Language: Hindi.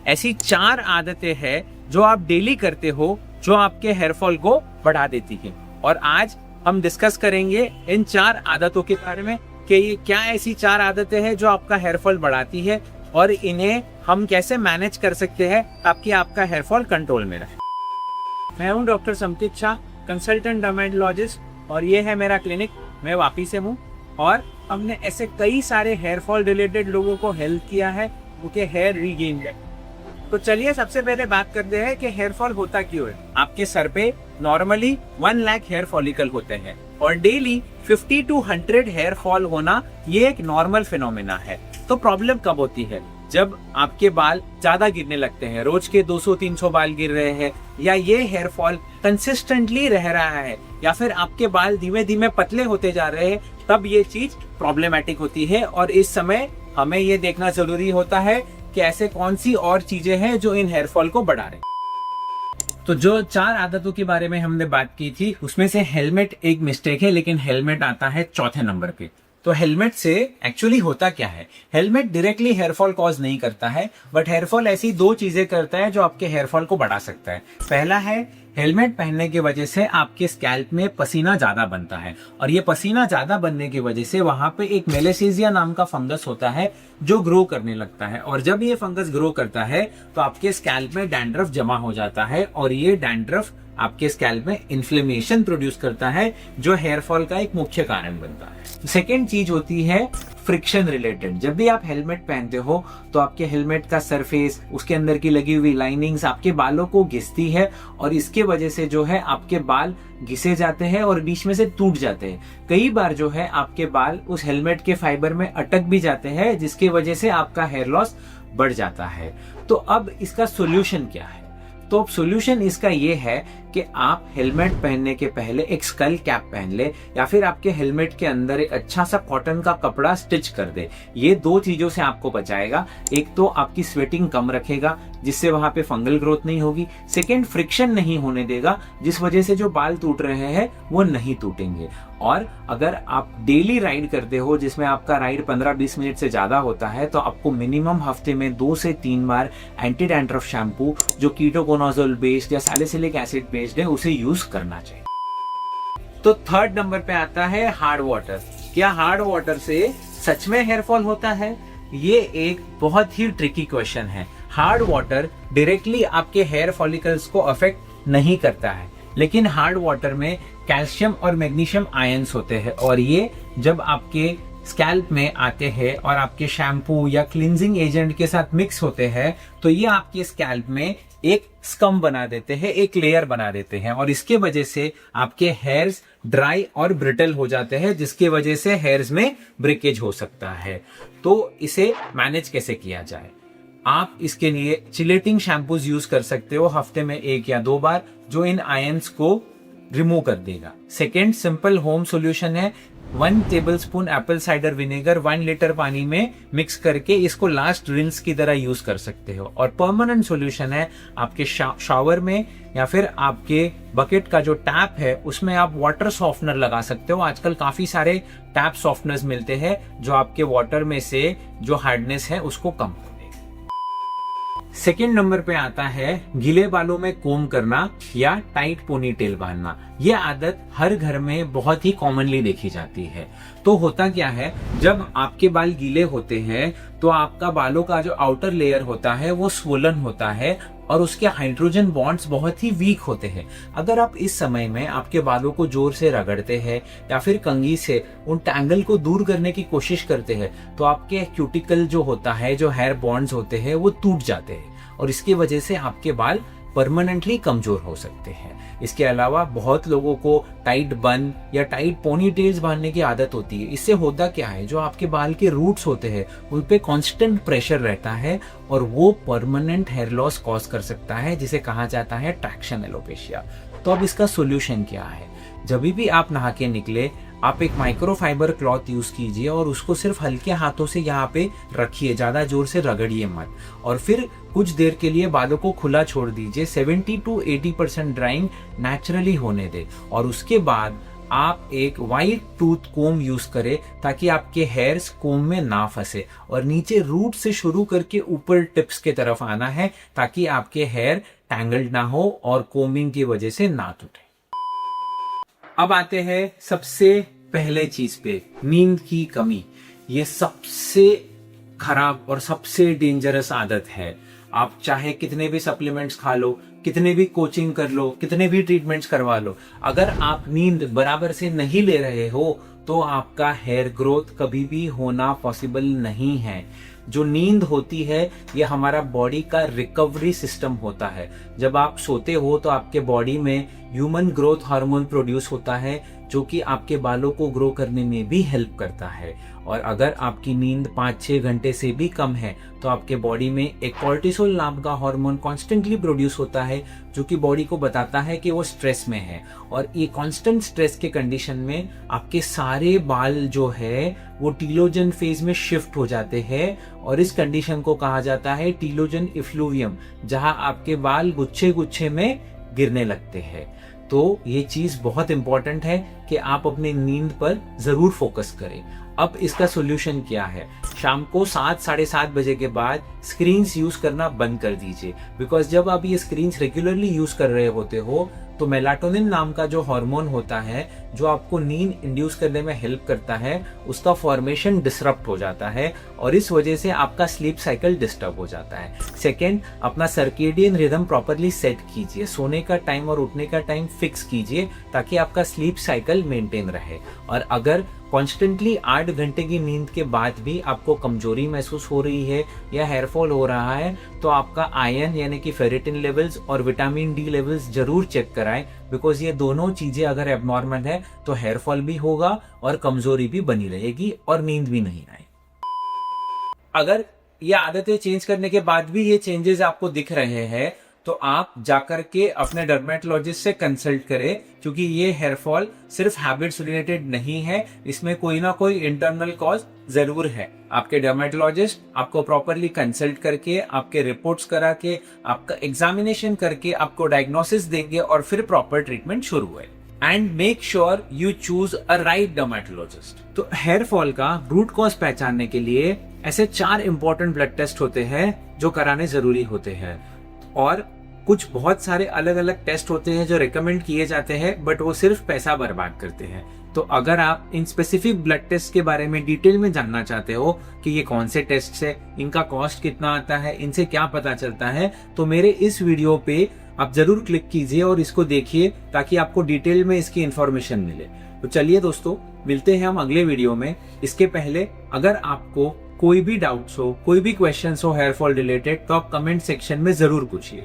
ऐसी 4 आदतें हैं जो आप डेली करते हो जो आपके हेयर फॉल को बढ़ा देती है। और आज हम डिस्कस करेंगे इन 4 आदतों के बारे में कि ये क्या ऐसी 4 आदतें हैं जो आपका हेयर फॉल बढ़ाती है और इन्हें हम कैसे मैनेज कर सकते हैं ताकि आपका हेयर फॉल कंट्रोल में रहे। मैं हूं डॉक्टर समतित शाह, कंसल्टेंट डर्मेटोलॉजिस्ट, और ये है मेरा क्लिनिक। मैं वापी से हूँ और हमने ऐसे कई सारे हेयर फॉल रिलेटेड लोगों को हेल्प किया है, उनके हेयर रीगेन है। तो चलिए सबसे पहले बात करते हैं कि हेयर फॉल होता क्यों है। आपके सर पे नॉर्मली 1 लाख हेयर फॉलिकल होते हैं और डेली 50 to 100 हेयर फॉल होना ये एक नॉर्मल फिनोमेना है। तो प्रॉब्लम कब होती है? जब आपके बाल ज्यादा गिरने लगते हैं, रोज के 200-300 बाल गिर रहे हैं, या ये हेयर फॉल कंसिस्टेंटली रह रहा है, या फिर आपके बाल धीमे धीमे पतले होते जा रहे हैं, तब ये चीज प्रॉब्लमैटिक होती है। और इस समय हमें ये देखना जरूरी होता है कि ऐसे कौन सी और चीजें हैं जो इन हेयर फॉल को बढ़ा रहे हैं। तो जो 4 आदतों के बारे में हमने बात की थी उसमें से हेलमेट एक मिस्टेक है, लेकिन हेलमेट आता है चौथे नंबर पे। तो हेलमेट से एक्चुअली होता क्या है? Helmet directly hair fall cause नहीं करता है, बट हेयर फॉल ऐसी 2 चीजें करता है जो आपके हेयर फॉल को बढ़ा सकता है। पहला है, हेलमेट पहनने की वजह से आपके स्कैल्प में पसीना ज्यादा बनता है, और ये पसीना ज्यादा बनने की वजह से वहां पे एक मेलेसेजिया नाम का फंगस होता है जो ग्रो करने लगता है। और जब ये फंगस ग्रो करता है तो आपके स्कैल्प में डैंड्रफ जमा हो जाता है, और ये डैंड्रफ आपके स्कैल्प में इन्फ्लेमेशन प्रोड्यूस करता है जो हेयर फॉल का एक मुख्य कारण बनता है। सेकेंड चीज होती है फ्रिक्शन रिलेटेड। जब भी आप हेलमेट पहनते हो तो आपके हेलमेट का सरफेस, उसके अंदर की लगी हुई लाइनिंग्स आपके बालों को घिसती है, और इसके वजह से जो है आपके बाल घिसे जाते हैं और बीच में से टूट जाते हैं। कई बार जो है आपके बाल उस हेलमेट के फाइबर में अटक भी जाते हैं, जिसकी वजह से आपका हेयर लॉस बढ़ जाता है। तो अब इसका सोल्यूशन क्या है? तो अब सोल्यूशन इसका ये है कि आप हेलमेट पहनने के पहले एक स्कल कैप पहन ले, या फिर आपके हेलमेट के अंदर एक अच्छा सा कॉटन का कपड़ा स्टिच कर दे। ये 2 चीजों से आपको बचाएगा। एक तो आपकी स्वेटिंग कम रखेगा जिससे वहां पे फंगल ग्रोथ नहीं होगी। सेकेंड, फ्रिक्शन नहीं होने देगा जिस वजह से जो बाल टूट रहे हैं वो नहीं टूटेंगे। और अगर आप डेली राइड करते हो जिसमें आपका राइड 15-20 मिनट से ज्यादा होता है, तो आपको मिनिमम हफ्ते में 2 से 3 बार एंटी डैंड्रफ शैम्पू जो कीटोकोनाजोल बेस्ड या सैलिसिलिक एसिड बेस्ड है उसे यूज करना चाहिए। तो 3rd नंबर पे आता है हार्ड वाटर। क्या हार्ड वाटर से सच में हेयर फॉल होता है? ये एक बहुत ही ट्रिकी क्वेश्चन है। हार्ड वाटर डायरेक्टली आपके हेयर फॉलिकल्स को अफेक्ट नहीं करता है, लेकिन हार्ड वाटर में कैल्शियम और मैग्नीशियम आयंस होते हैं, और ये जब आपके स्कैल्प में आते हैं और आपके शैम्पू या क्लींजिंग एजेंट के साथ मिक्स होते हैं तो ये आपके स्कैल्प में एक स्कम बना देते हैं, एक लेयर बना देते हैं, और इसके वजह से आपके हेयर्स ड्राई और ब्रिटल हो जाते हैं, जिसकी वजह से हेयर्स में ब्रेकेज हो सकता है। तो इसे मैनेज कैसे किया जाए? आप इसके लिए चिलेटिंग शैम्पूज यूज कर सकते हो हफ्ते में 1 या 2 बार, जो इन आयंस को रिमूव कर देगा। सेकेंड सिंपल होम सॉल्यूशन है, 1 tablespoon Apple cider vinegar 1 litre पानी में मिक्स करके इसको लास्ट रिंस की तरह यूज कर सकते हो। और परमानेंट सॉल्यूशन है, आपके शावर में या फिर आपके बकेट का जो टैप है उसमें आप वाटर सॉफ्टनर लगा सकते हो। आजकल काफी सारे टैप सॉफ्टनर्स मिलते हैं जो आपके वाटर में से जो हार्डनेस है उसको कम कर देगा। सेकेंड नंबर पे आता है गीले बालों में कोम करना या टाइट पोनीटेल बांधना। यह आदत हर घर में बहुत ही कॉमनली देखी जाती है। तो होता क्या है, जब आपके बाल गीले होते हैं तो आपका बालों का जो आउटर लेयर होता है वो स्वोलन होता है और उसके हाइड्रोजन बॉन्ड्स बहुत ही वीक होते हैं। अगर आप इस समय में आपके बालों को जोर से रगड़ते हैं या फिर कंघी से उन टैंगल को दूर करने की कोशिश करते हैं तो आपके क्यूटिकल जो होता है, जो हेयर बॉन्ड्स होते हैं वो टूट जाते हैं, और इसकी वजह से आपके बाल परमानेंटली कमजोर हो सकते हैं। इसके अलावा बहुत लोगों को टाइट बन या टाइट पोनी टेल्स बांधने की आदत होती है। इससे होता क्या है, जो आपके बाल के रूट्स होते हैं उन पे कांस्टेंट प्रेशर रहता है और वो परमानेंट हेयर लॉस कॉज कर सकता है, जिसे कहा जाता है ट्रैक्शन एलोपेशिया। तो अब इसका सोल्यूशन क्या है? जब भी आप नहा के निकले, आप एक माइक्रोफाइबर क्लॉथ यूज कीजिए और उसको सिर्फ हल्के हाथों से यहाँ पे रखिए, ज्यादा जोर से रगड़िए मत, और फिर कुछ देर के लिए बालों को खुला छोड़ दीजिए। 70 to 80% ड्राइंग नेचुरली होने दे, और उसके बाद आप एक वाइट टूथ कोम यूज करें ताकि आपके हेयर्स कोम में ना फंसे, और नीचे रूट से शुरू करके ऊपर टिप्स के तरफ आना है ताकि आपके हेयर टैंगल्ड ना हो और कोमिंग की वजह से ना टूटे। अब आते हैं सबसे पहले चीज पे, नींद की कमी। ये सबसे खराब और सबसे डेंजरस आदत है। आप चाहे कितने भी सप्लीमेंट्स खा लो, कितने भी कोचिंग कर लो, कितने भी ट्रीटमेंट्स करवा लो, अगर आप नींद बराबर से नहीं ले रहे हो तो आपका हेयर ग्रोथ कभी भी होना पॉसिबल नहीं है। जो नींद होती है ये हमारा बॉडी का रिकवरी सिस्टम होता है। जब आप सोते हो तो आपके बॉडी में ह्यूमन ग्रोथ हार्मोन प्रोड्यूस होता है जो कि आपके बालों को ग्रो करने में भी हेल्प करता है। और अगर आपकी नींद 5-6 घंटे से भी कम है तो आपके बॉडी में एक कॉर्टिसोल नाम का हार्मोन कॉन्स्टेंटली प्रोड्यूस होता है जो कि बॉडी को बताता है कि वो स्ट्रेस में है। और ये कांस्टेंट स्ट्रेस के कंडीशन में आपके सारे बाल जो है वो टीलोजन फेज में शिफ्ट हो जाते हैं, और इस कंडीशन को कहा जाता है टीलोजन इफ्लूवियम, जहां आपके बाल गुच्छे गुच्छे में गिरने लगते हैं। तो ये चीज बहुत इंपॉर्टेंट है कि आप अपनी नींद पर जरूर फोकस करें। अब इसका सोल्यूशन क्या है? शाम को 7-7:30 बजे के बाद स्क्रीन्स यूज करना बंद कर दीजिए, बिकॉज जब आप ये स्क्रीन्स रेगुलरली यूज कर रहे होते हो तो मेलाटोनिन नाम का जो हार्मोन होता है जो आपको नींद इंड्यूस करने में हेल्प करता है, उसका फॉर्मेशन डिसरप्ट हो जाता है और इस वजह से आपका स्लीप साइकिल डिस्टर्ब हो जाता है। सेकेंड, अपना सर्केडियन रिदम प्रॉपरली सेट कीजिए, सोने का टाइम और उठने का टाइम फिक्स कीजिए ताकि आपका स्लीप साइकिल मेंटेन रहे। और अगर कॉन्स्टेंटली 8 घंटे की नींद के बाद भी आपको कमजोरी महसूस हो रही है या हेयरफॉल हो रहा है तो आपका आयरन यानी कि फेरेटिन लेवल्स और विटामिन डी लेवल्स जरूर चेक कराएं, बिकॉज ये दोनों चीजें अगर एबनॉर्मल है तो हेयरफॉल भी होगा और कमजोरी भी बनी रहेगी और नींद भी नहीं आएगी। अगर ये आदतें चेंज करने के बाद भी ये चेंजेस आपको दिख रहे हैं तो आप जाकर के अपने डर्मेटोलॉजिस्ट से कंसल्ट करें, क्योंकि ये हेयरफॉल सिर्फ हैबिट्स रिलेटेड नहीं है, इसमें कोई ना कोई इंटरनल कॉज जरूर है। आपके डर्मेटोलॉजिस्ट आपको प्रॉपरली कंसल्ट करके, आपके रिपोर्ट्स करा के, आपका एग्जामिनेशन करके आपको डायग्नोसिस देंगे और फिर प्रॉपर ट्रीटमेंट शुरू है। And make sure you choose a right dermatologist. तो हेयर फॉल का रूट कॉज पहचानने के लिए ऐसे 4 इंपॉर्टेंट ब्लड टेस्ट होते हैं जो कराने जरूरी होते हैं, और कुछ बहुत सारे अलग अलग टेस्ट होते हैं जो रिकमेंड किए जाते हैं, बट वो सिर्फ पैसा बर्बाद करते हैं। तो अगर आप इन स्पेसिफिक ब्लड टेस्ट के बारे में डिटेल में जानना चाहते हो कि ये कौन से टेस्ट है, इनका कॉस्ट कितना आता है, इनसे क्या पता चलता है, तो मेरे इस वीडियो पे आप जरूर क्लिक कीजिए और इसको देखिए ताकि आपको डिटेल में इसकी इंफॉर्मेशन मिले। तो चलिए दोस्तों, मिलते हैं हम अगले वीडियो में। इसके पहले अगर आपको कोई भी डाउट्स हो, कोई भी क्वेश्चंस हो हेयर फॉल रिलेटेड, तो आप कमेंट सेक्शन में जरूर पूछिए।